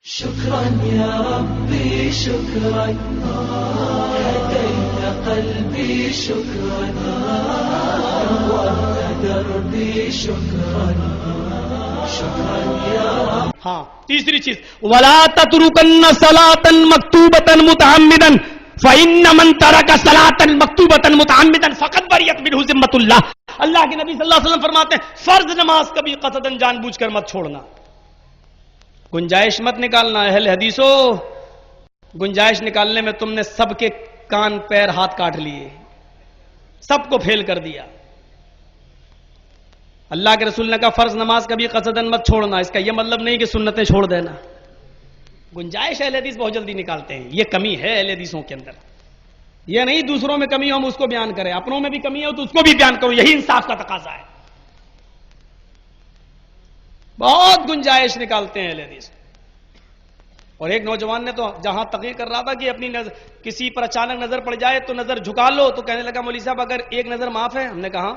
شكرا يا ربي شكرا هديت قلبي شكرا نورت دربي شكرا شكرا يا رب. ہاں تیسری چیز ولا تتركن صلاة مكتوبة متعمدا فإن من ترك صلاة مكتوبة متعمدا فقد برئت منه ذمة الله. اللہ کے نبی صلی اللہ علیہ وسلم فرماتے ہیں فرض نماز کبھی قصدن جان بوجھ کر مت چھوڑنا، گنجائش مت نکالنا. اہل حدیثو، گنجائش نکالنے میں تم نے سب کے کان پیر ہاتھ کاٹ لیے، سب کو پھیل کر دیا. اللہ کے رسول نے کہا فرض نماز کبھی قصدن مت چھوڑنا. اس کا یہ مطلب نہیں کہ سنتیں چھوڑ دینا. گنجائش اہل حدیث بہت جلدی نکالتے ہیں، یہ کمی ہے اہل حدیثوں کے اندر. یہ نہیں دوسروں میں کمی ہو ہم اس کو بیان کریں، اپنوں میں بھی کمی ہو تو اس کو بھی بیان کرو، یہی انصاف کا تقاضا ہے. بہت گنجائش نکالتے ہیں اہل حدیث. اور ایک نوجوان نے تو جہاں تقریر کر رہا تھا کہ اپنی نظر کسی پر اچانک نظر پڑ جائے تو نظر جھکا لو، تو کہنے لگا مولوی صاحب اگر ایک نظر معاف ہے. ہم نے کہا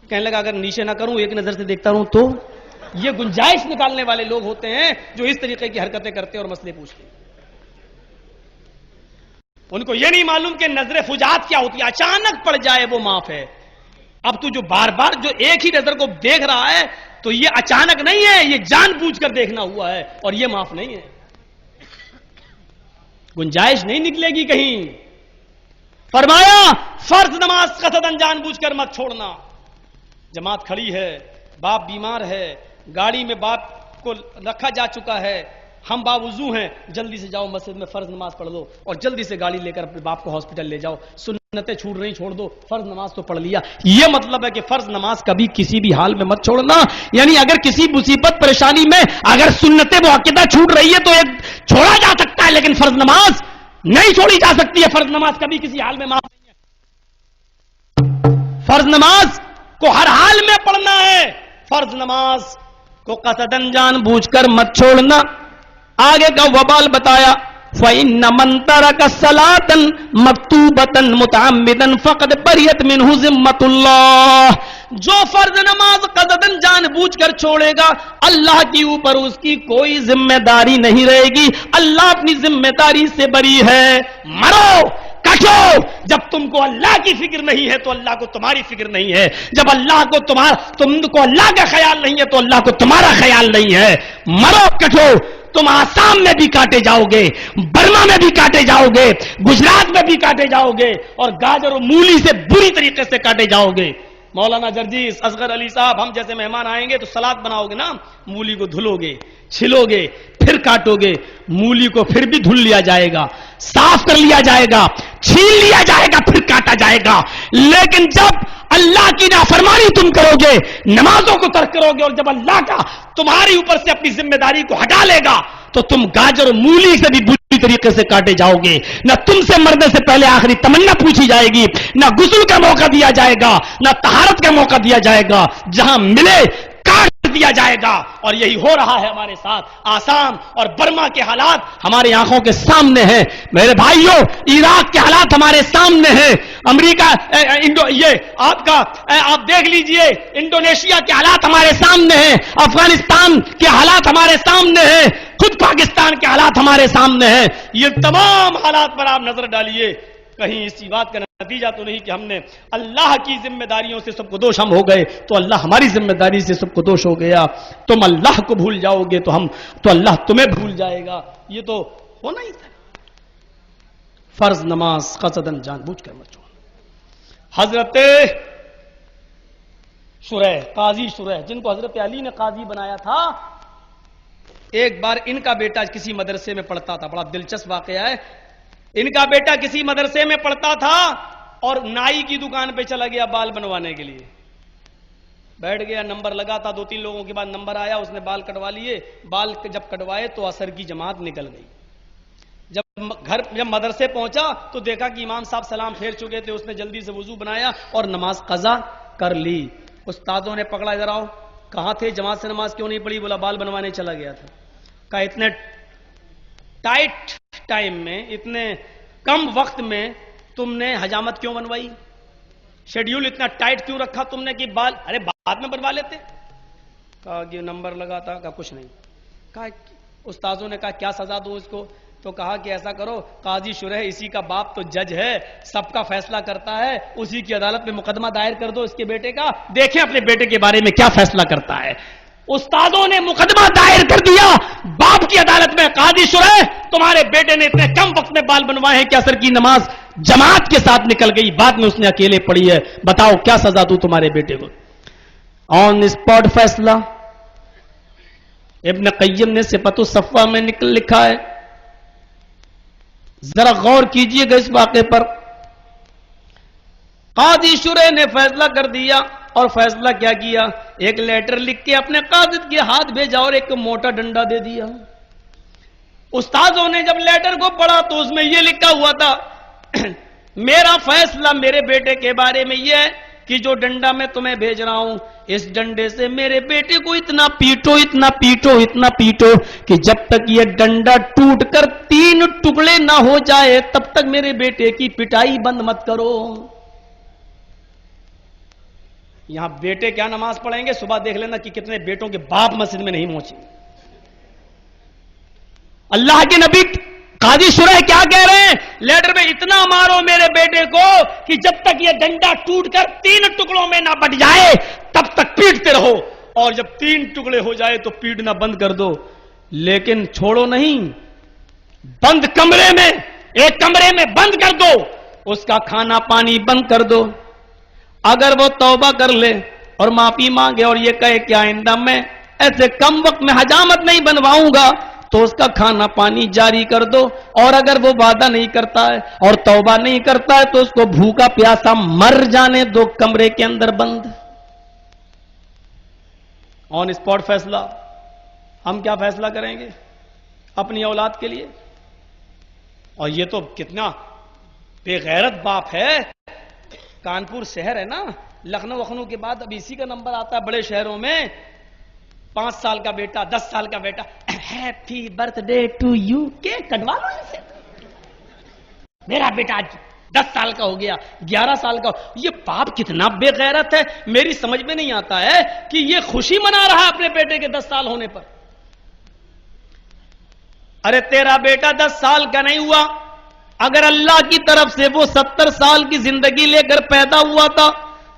کہنے لگا اگر نیچے نہ کروں ایک نظر سے دیکھتا رہوں تو. یہ گنجائش نکالنے والے لوگ ہوتے ہیں جو اس طریقے کی حرکتیں کرتے اور مسئلے پوچھتے ہیں. ان کو یہ نہیں معلوم کہ نظر فجاعت کیا ہوتی ہے، اچانک پڑ جائے وہ معاف ہے. اب تو جو بار بار جو ایک ہی نظر کو دیکھ رہا ہے تو یہ اچانک نہیں ہے، یہ جان بوجھ کر دیکھنا ہوا ہے اور یہ معاف نہیں ہے. گنجائش نہیں نکلے گی کہیں. فرمایا فرض نماز قصدن جان بوجھ کر مت چھوڑنا. جماعت کھڑی ہے، باپ بیمار ہے، گاڑی میں باپ کو رکھا جا چکا ہے، ہم باوضو ہیں، جلدی سے جاؤ مسجد میں فرض نماز پڑھ لو اور جلدی سے گاڑی لے کر اپنے باپ کو ہاسپٹل لے جاؤ. سنتیں چھوڑ رہی چھوڑ دو، فرض نماز تو پڑھ لیا. یہ مطلب ہے کہ فرض نماز کبھی کسی بھی حال میں مت چھوڑنا. یعنی اگر کسی مصیبت پریشانی میں اگر سنتیں مؤکدہ چھوٹ رہی ہے تو ایک چھوڑا جا سکتا ہے، لیکن فرض نماز نہیں چھوڑی جا سکتی ہے. فرض نماز کبھی کسی حال میں معاف نہیں ہے. فرض نماز کو ہر حال میں پڑھنا ہے. فرض نماز کو قصدن جان بوجھ کر مت چھوڑنا. آگے کا وبال بتایا فَإِنَّ مَن تَرَكَ الصَّلَاةَ مَكْتُوبَةً مُتَعَمِّدًا فَقَدْ بَرِئَتْ مِنْهُ ذِمَّةُ اللَّهِ. جو فرض نماز قصدن جان بوجھ کر چھوڑے گا اللہ کے اوپر اس کی کوئی ذمہ داری نہیں رہے گی. اللہ اپنی ذمہ داری سے بری ہے. مرو کٹو. جب تم کو اللہ کی فکر نہیں ہے تو اللہ کو تمہاری فکر نہیں ہے. جب تم کو اللہ کا خیال نہیں ہے تو اللہ کو تمہارا خیال نہیں ہے. مرو کٹو. تم آسام میں بھی کاٹے جاؤ گے، برما میں بھی کاٹے جاؤ گے، گجرات میں بھی کاٹے جاؤ گے اور گاجر و مولی سے بری طریقے سے کاٹے جاؤ گے. مولانا جرجیس اصغر علی صاحب، ہم جیسے مہمان آئیں گے تو سلاد بناؤ گے نا، مولی کو دھلو گے، چھلو گے، پھر کاٹو گے. مولی کو پھر بھی دھل لیا جائے گا، صاف کر لیا جائے گا، چھیل لیا جائے گا، پھر کاٹا جائے گا. لیکن جب اللہ کی نافرمانی تم کرو گے، نمازوں کو ترک کرو گے اور جب اللہ کا تمہاری اوپر سے اپنی ذمہ داری کو ہٹا لے گا تو تم گاجر اور مولی سے بھی بری طریقے سے کاٹے جاؤ گے. نہ تم سے مرنے سے پہلے آخری تمنا پوچھی جائے گی، نہ غسل کا موقع دیا جائے گا، نہ طہارت کا موقع دیا جائے گا. جہاں ملے کاٹ دیا جائے گا. اور یہی ہو رہا ہے ہمارے ساتھ. آسام اور برما کے حالات ہماری آنکھوں کے سامنے ہیں. میرے بھائیوں، عراق کے حالات ہمارے سامنے ہیں. امریکہ یہ آپ دیکھ لیجئے، انڈونیشیا کے حالات ہمارے سامنے ہیں. افغانستان کے حالات ہمارے سامنے ہیں. خود پاکستان کے حالات ہمارے سامنے ہیں. یہ تمام حالات پر آپ نظر ڈالیے. کہیں اسی بات کا نتیجہ تو نہیں کہ ہم نے اللہ کی ذمہ داریوں سے سب کو دوش ہم ہو گئے تو اللہ ہماری ذمہ داری سے سب کو دوش ہو گیا. تم اللہ کو بھول جاؤ گے تو اللہ تمہیں بھول جائے گا. یہ تو ہونا ہی تھا. فرض نماز قصدن جان بوجھ کر مت چھوڑو. حضرت قاضی شرح، جن کو حضرت علی نے قاضی بنایا تھا، ایک بار ان کا بیٹا کسی مدرسے میں پڑھتا تھا. بڑا دلچسپ واقعہ ہے. ان کا بیٹا کسی مدرسے میں پڑھتا تھا اور نائی کی دکان پہ چلا گیا بال بنوانے کے لیے. بیٹھ گیا، نمبر لگا تھا. 2-3 لوگوں کے بعد نمبر آیا، اس نے بال کٹوا لیے. بال جب کٹوائے تو عصر کی جماعت نکل گئی. جب مدرسے پہنچا تو دیکھا کہ امام صاحب سلام پھیر چکے تھے. اس نے جلدی سے وضو بنایا اور نماز قضا کر لی. استادوں نے پکڑا، ادھر آؤ، کہاں تھے، جماعت سے نماز کیوں نہیں پڑھی؟ بولا بال بنوانے چلا گیا تھا. کہا اتنے ٹائٹ ٹائم میں، اتنے کم وقت میں تم نے حجامت کیوں بنوائی؟ شیڈیول اتنا ٹائٹ کیوں رکھا تم نے کہ بال بعد میں بنوا لیتے؟ کہا کہ نمبر لگا تھا. کہا کچھ نہیں. کہا استاذوں نے کہا کیا سزا دوں اس کو؟ تو کہا کہ ایسا کرو، قاضی شرح اسی کا باپ تو جج ہے، سب کا فیصلہ کرتا ہے، اسی کی عدالت میں مقدمہ دائر کر دو اس کے بیٹے کا، دیکھیں اپنے بیٹے کے بارے میں کیا فیصلہ کرتا ہے۔ استادوں نے مقدمہ دائر کر دیا باپ کی عدالت میں، قاضی شرح تمہارے بیٹے نے اتنے کم وقت میں بال بنوائے ہیں کہ عصر کی نماز جماعت کے ساتھ نکل گئی، بعد میں اس نے اکیلے پڑھی ہے، بتاؤ کیا سزا دوں تمہارے بیٹے کو؟ آن اسپاٹ فیصلہ۔ ابن قیم نے صفت الصفوہ میں لکھا ہے، ذرا غور کیجئے گا اس واقعے پر۔ قاضی شرح نے فیصلہ کر دیا، اور فیصلہ کیا کیا؟ ایک لیٹر لکھ کے اپنے قاضی کے ہاتھ بھیجا اور ایک موٹا ڈنڈا دے دیا۔ استاذوں نے جب لیٹر کو پڑھا تو اس میں یہ لکھا ہوا تھا میرا فیصلہ میرے بیٹے کے بارے میں یہ ہے کہ جو ڈنڈا میں تمہیں بھیج رہا ہوں، اس ڈنڈے سے میرے بیٹے کو اتنا پیٹو اتنا پیٹو اتنا پیٹو کہ جب تک یہ ڈنڈا ٹوٹ کر 3 ٹکڑے نہ ہو جائے تب تک میرے بیٹے کی پٹائی بند مت کرو۔ یہاں بیٹے کیا نماز پڑھیں گے؟ صبح دیکھ لینا کہ کتنے بیٹوں کے باپ مسجد میں نہیں پہنچے۔ اللہ کے نبی قاضی شرح کیا کہہ رہے ہیں؟ لیٹر میں اتنا مارو میرے بیٹے کو کہ جب تک یہ ڈنڈا ٹوٹ کر 3 ٹکڑوں میں نہ بٹ جائے تب تک پیٹتے رہو، اور جب 3 ٹکڑے ہو جائے تو پیٹنا بند کر دو، لیکن چھوڑو نہیں، بند کمرے میں، ایک کمرے میں بند کر دو، اس کا کھانا پانی بند کر دو۔ اگر وہ توبہ کر لے اور معافی مانگے اور یہ کہے کہ آئندہ میں ایسے کم وقت میں حجامت نہیں بنواؤں گا تو اس کا کھانا پانی جاری کر دو، اور اگر وہ وعدہ نہیں کرتا ہے اور توبہ نہیں کرتا ہے تو اس کو بھوکا پیاسا مر جانے دو، کمرے کے اندر بند۔ آن اسپاٹ فیصلہ۔ ہم کیا فیصلہ کریں گے اپنی اولاد کے لیے؟ اور یہ تو کتنا بے غیرت باپ ہے۔ کانپور شہر ہے نا، لکھنؤ کے بعد اب اسی کا نمبر آتا ہے بڑے شہروں میں۔ 5 سال کا بیٹا، 10 سال کا بیٹا، happy birthday to you, cake کٹوا لو اسے۔ میرا بیٹا 10 سال کا ہو گیا، 11 سال کا یہ باپ کتنا بے غیرت ہے۔ میری سمجھ میں نہیں آتا ہے کہ یہ خوشی منا رہا ہے اپنے بیٹے کے 10 سال ہونے پر۔ ارے تیرا بیٹا 10 سال کا نہیں ہوا، اگر اللہ کی طرف سے وہ 70 سال کی زندگی لے کر پیدا ہوا تھا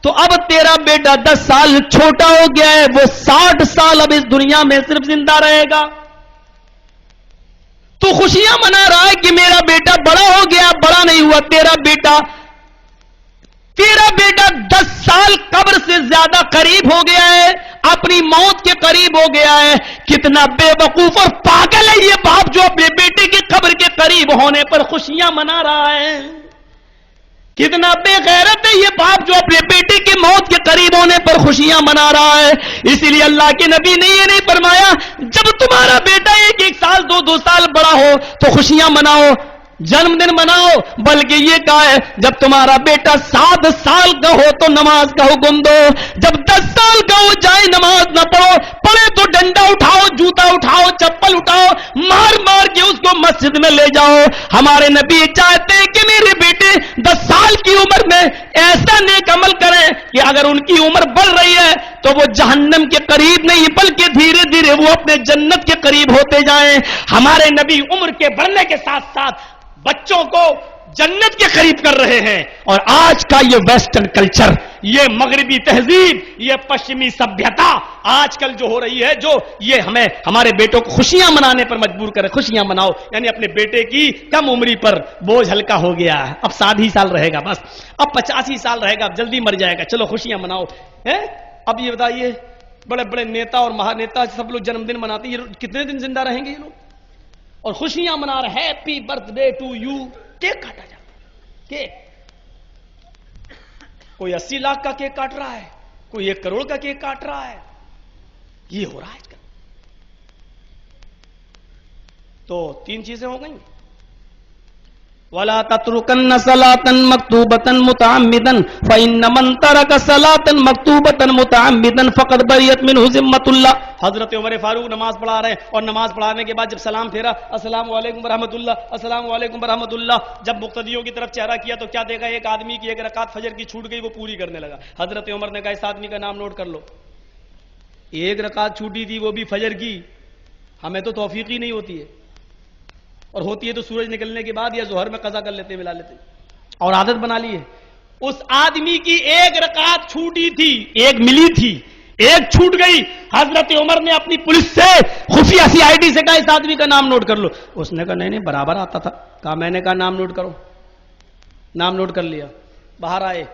تو اب تیرا بیٹا 10 سال چھوٹا ہو گیا ہے، وہ 60 سال اب اس دنیا میں صرف زندہ رہے گا۔ تو خوشیاں منا رہا ہے کہ میرا بیٹا بڑا ہو گیا، بڑا نہیں ہوا۔ تیرا بیٹا 10 سال قبر سے زیادہ قریب ہو گیا ہے، اپنی موت کے قریب ہو گیا ہے۔ کتنا بے وقوف اور پاگل ہے یہ باپ جو اپنے بیٹے کی قبر کے قریب ہونے پر خوشیاں منا رہا ہے۔ کتنا بے غیرت ہے یہ باپ جو اپنے بیٹے کی موت کے قریب ہونے پر خوشیاں منا رہا ہے۔ اسی لیے اللہ کے نبی نے یہ نہیں فرمایا جب تمہارا بیٹا 1 سال 2 سال بڑا ہو تو خوشیاں مناؤ، جنم دن مناؤ، بلکہ یہ کہا ہے جب تمہارا بیٹا 7 سال کا ہو تو نماز کا حکم دو، جب 10 سال کا ہو جائے نماز نہ پڑھو، پڑھے تو ڈنڈا اٹھاؤ، جوتا اٹھاؤ، چپل اٹھاؤ، مار مار کے اس کو مسجد میں لے جاؤ۔ ہمارے نبی چاہتے ہیں کہ میرے بیٹے 10 سال کی عمر میں ایسا نیک عمل کریں کہ اگر ان کی عمر بڑھ رہی ہے تو وہ جہنم کے قریب نہیں بلکہ دھیرے دھیرے وہ اپنے جنت کے قریب ہوتے جائیں۔ ہمارے نبی عمر کے بڑھنے کے ساتھ ساتھ بچوں کو جنت کے قریب کر رہے ہیں، اور آج کا یہ ویسٹرن کلچر، یہ مغربی تہذیب، یہ پشچمی سبھیتا آج کل جو ہو رہی ہے، جو یہ ہمیں ہمارے بیٹوں کو خوشیاں منانے پر مجبور کرے۔ خوشیاں مناؤ یعنی اپنے بیٹے کی کم عمری پر بوجھ ہلکا ہو گیا ہے، اب 60 سال رہے گا، بس اب 85 سال رہے گا، اب جلدی مر جائے گا، چلو خوشیاں مناؤ۔ اب یہ بتائیے بڑے بڑے نیتا اور مہا نیتا سب لوگ جنم دن مناتے ہیں، یہ کتنے دن زندہ رہیں گے یہ لوگ؟ اور خوشیاں منا رہے، happy birthday to you, cake کاٹا جاتا ہے، کیک۔ کوئی 80 لاکھ کا کیک کاٹ رہا ہے، کوئی 1 کروڑ کا کیک کاٹ رہا ہے، یہ ہو رہا ہے آج کل۔ تو 3 چیزیں ہو گئیں۔ وَلَا تَتْرُكَنَّ صَلَاةً مَكْتُوبَةً مُتَعَمِّدًا فَإِنَّ مَن تَرَكَ صَلَاةً مَكْتُوبَةً مُتَعَمِّدًا فَقَدْ بَرِئَتْ مِنْهُ ذِمَّةُ اللَّهِ۔ حضرت عمر فاروق نماز پڑھا رہے ہیں، اور نماز پڑھانے کے بعد جب سلام پھیرا، السلام علیکم ورحمۃ اللہ، السلام علیکم ورحمۃ اللہ، جب مقتدیوں کی طرف چہرہ کیا تو کیا دیکھا؟ ایک آدمی کی 1 رکعت فجر کی چھوٹ گئی، وہ پوری کرنے لگا۔ حضرت عمر نے کہا اس آدمی کا نام نوٹ کر لو، 1 رکعت چھوٹی تھی وہ بھی فجر کی، ہمیں تو توفیق ہی نہیں ہوتی ہے، اور ہوتی ہے تو سورج نکلنے کے بعد یا ظہر میں قضا کر لیتے، ملا لیتے، اور عادت بنا لی ہے۔ اس آدمی کی ایک رکعت چھوٹی تھی، ایک ملی تھی، ایک چھوٹ گئی، حضرت عمر نے اپنی پولیس سے خفیہ CID سے کہا اس آدمی کا نام نوٹ کر لو، اس نے کہا نہیں برابر آتا تھا، کہا میں نے کہا نام نوٹ کرو، نام نوٹ کر لیا، باہر آئے،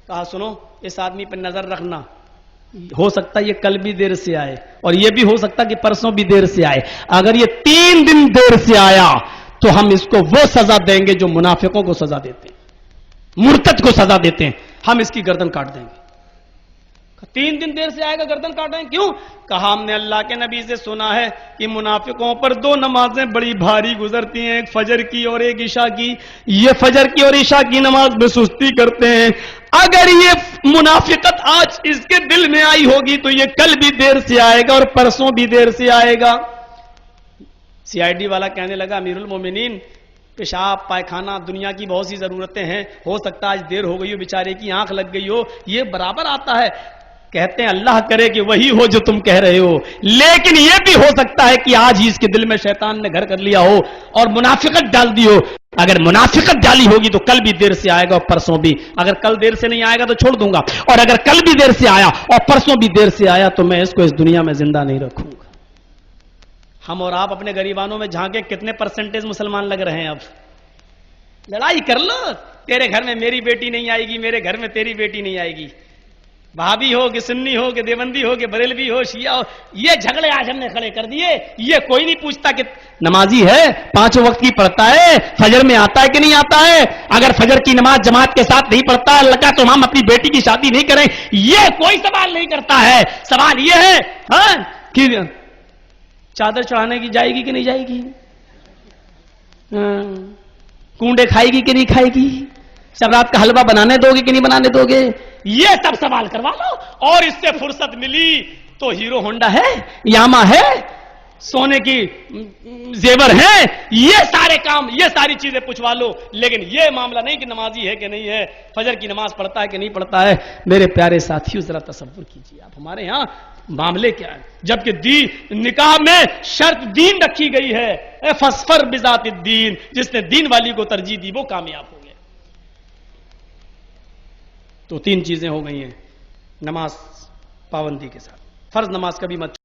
کہا سنو اس آدمی پہ نظر رکھنا، ہو سکتا ہے یہ کل بھی دیر سے آئے اور یہ بھی ہو سکتا کہ پرسوں بھی دیر سے آئے، اگر یہ 3 دن دیر سے آیا تو ہم اس کو وہ سزا دیں گے جو منافقوں کو سزا دیتے ہیں، مرتد کو سزا دیتے ہیں، ہم اس کی گردن کاٹ دیں گے۔ 3 دن دیر سے آئے گا گردن کاٹیں، کیوں؟ کہا ہم نے اللہ کے نبی سے سنا ہے کہ منافقوں پر 2 نمازیں بڑی بھاری گزرتی ہیں، ایک فجر کی اور ایک عشاء کی، یہ فجر کی اور عشاء کی نماز میں سستی کرتے ہیں، اگر یہ منافقت آج اس کے دل میں آئی ہوگی تو یہ کل بھی دیر سے آئے گا اور پرسوں بھی دیر سے آئے گا۔ CID والا کہنے لگا امیر المومنین پیشاب پائخانہ دنیا کی بہت سی ضرورتیں ہیں، ہو سکتا ہے آج دیر ہو گئی ہو، بیچارے کی آنکھ لگ گئی ہو، یہ برابر آتا ہے۔ کہتے ہیں اللہ کرے کہ وہی ہو جو تم کہہ رہے ہو، لیکن یہ بھی ہو سکتا ہے کہ آج ہی اس کے دل میں شیطان نے گھر کر لیا ہو اور منافقت ڈال دی ہو، اگر منافقت ڈالی ہوگی تو کل بھی دیر سے آئے گا اور پرسوں بھی، اگر کل دیر سے نہیں آئے گا تو چھوڑ دوں گا، اور اگر کل بھی دیر سے آیا اور پرسوں بھی دیر سے آیا تو میں اس کو اس دنیا میں زندہ نہیں رکھوں گا۔ ہم اور آپ اپنے غریبانوں میں جھانکے کتنے % مسلمان لگ رہے ہیں؟ اب لڑائی کر لو، تیرے گھر میں میری بیٹی نہیں آئے گی، میرے گھر میں تیری بیٹی نہیں آئے گی، بھابی ہو کہ سنی ہو کہ دیوبندی ہو کہ بریلوی ہو شیعہ ہو، یہ جھگڑے آج ہم نے کھڑے کر دیے، یہ کوئی نہیں پوچھتا کہ نمازی ہے 5 وقت کی پڑھتا ہے، فجر میں آتا ہے کہ نہیں آتا ہے، اگر فجر کی نماز جماعت کے ساتھ نہیں پڑھتا ہے لگا تو ہم اپنی بیٹی کی شادی نہیں کریں، یہ کوئی سوال نہیں کرتا ہے۔ سوال یہ ہے ہاں کہ چادر چڑھانے کی جائے گی کہ نہیں جائے گی، کنڈے کھائے گی کہ نہیں کھائے گی، شراب کا حلوہ بنانے دو گے کہ نہیں بنانے دو گے، یہ سب سوال کروا لو، اور اس سے فرصت ملی تو ہیرو ہونڈا ہے، یاما ہے، سونے کی زیور ہیں، یہ سارے کام یہ ساری چیزیں پوچھوا لو، لیکن یہ معاملہ نہیں کہ نمازی ہے کہ نہیں ہے، فجر کی نماز پڑھتا ہے کہ نہیں پڑھتا ہے۔ میرے پیارے ساتھیوں ذرا تصور کیجیے آپ ہمارے ہاں معاملے کیا ہے، جبکہ نکاح میں شرط دین رکھی گئی ہے، فاصفر بذات الدین، جس نے دین والی کو ترجیح دی وہ کامیاب ہو گیا۔ تو 3 چیزیں ہو گئی ہیں نماز پابندی کے ساتھ، فرض نماز کبھی مت